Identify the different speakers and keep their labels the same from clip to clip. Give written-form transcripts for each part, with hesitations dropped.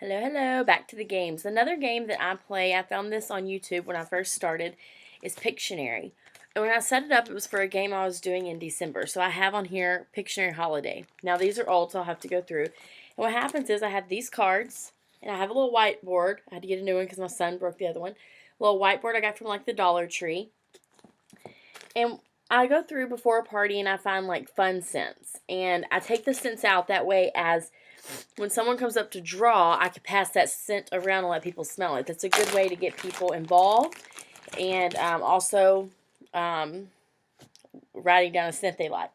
Speaker 1: Hello, hello, back to the games. Another game that I play, I found this on YouTube when I first started, is Pictionary. And when I set it up, it was for a game I was doing in December. So I have on here Pictionary Holiday. Now these are old, so I'll have to go through. And what happens is I have these cards, and I have a little whiteboard. I had to get a new one because my son broke the other one. A little whiteboard I got from like the Dollar Tree. And I go through before a party and I find like fun scents. And I take the scents out that way as when someone comes up to draw, I can pass that scent around and let people smell it. That's a good way to get people involved. And also writing down a scent they like.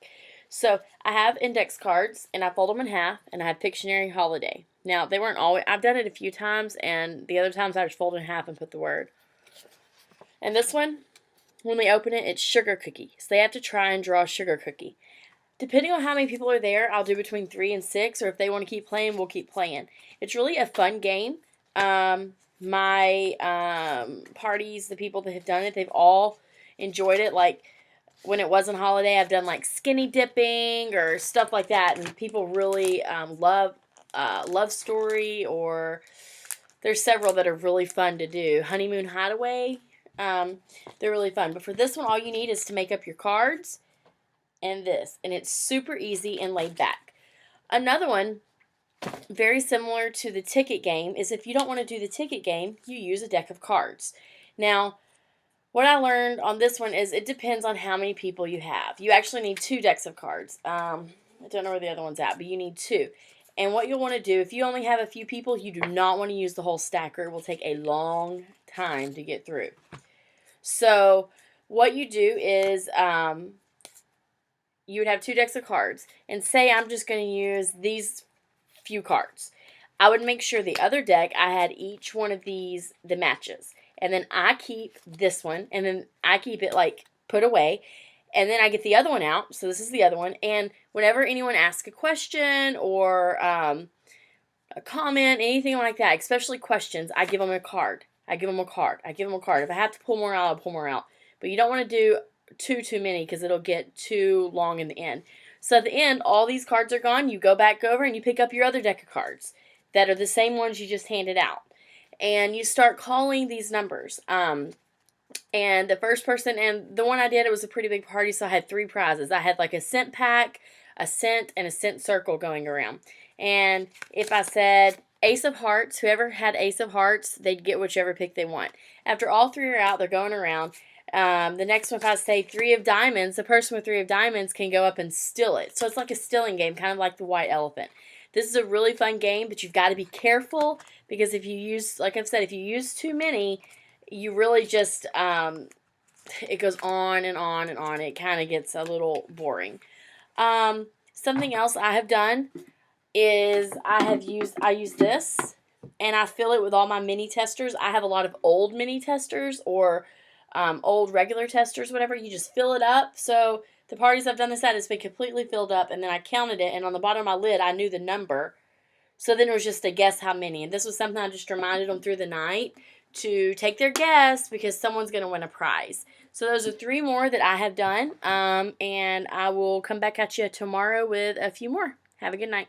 Speaker 1: So I have index cards and I fold them in half and I have Pictionary Holiday. Now they weren't always, I've done it a few times and the other times I just fold it in half and put the word. And this one, when they open it, it's sugar cookie. So they have to try and draw a sugar cookie. Depending on how many people are there, I'll do between 3 and 6, or if they want to keep playing, we'll keep playing. It's really a fun game. My parties, the people that have done it, they've all enjoyed it. Like, when it wasn't holiday, I've done, like, skinny dipping or stuff like that, and people really love Love Story, or there's several that are really fun to do. Honeymoon Hideaway, they're really fun. But for this one, all you need is to make up your cards and this, and it's super easy and laid back. Another one, very similar to the ticket game, is if you don't want to do the ticket game, you use a deck of cards. Now, what I learned on this one is it depends on how many people you have. You actually need 2 decks of cards. I don't know where the other one's at, but you need 2. And what you'll want to do, if you only have a few people, you do not want to use the whole stack, or it will take a long time to get through. So what you do is you would have 2 decks of cards, and say I'm just going to use these few cards. I would make sure the other deck, I had each one of these, the matches, and then I keep this one, and then I keep it like put away, and then I get the other one out, so this is the other one, and whenever anyone asks a question or a comment, anything like that, especially questions, I give them a card. I give them a card. I give them a card. If I have to pull more out, I'll pull more out. But you don't want to do too many because it'll get too long in the end. So at the end, all these cards are gone. You go back over and you pick up your other deck of cards that are the same ones you just handed out. And you start calling these numbers. And the first person, and the one I did, it was a pretty big party, so I had 3 prizes. I had like a scent pack, a scent, and a scent circle going around. And if I said Ace of Hearts, whoever had Ace of Hearts, they'd get whichever pick they want. After all 3 are out, they're going around. The next one, if I say 3 of Diamonds, the person with 3 of Diamonds can go up and steal it. So it's like a stealing game, kind of like the White Elephant. This is a really fun game, but you've got to be careful because if you use, like I've said, if you use too many, you really just, it goes on and on and on. It kind of gets a little boring. Something else I have done is I use this, and I fill it with all my mini testers. I have a lot of old mini testers or old regular testers, whatever. You just fill it up. So the parties I've done this at, it's been completely filled up, and then I counted it, and on the bottom of my lid, I knew the number. So then it was just a guess how many. And this was something I just reminded them through the night to take their guess because someone's going to win a prize. So those are 3 more that I have done, and I will come back at you tomorrow with a few more. Have a good night.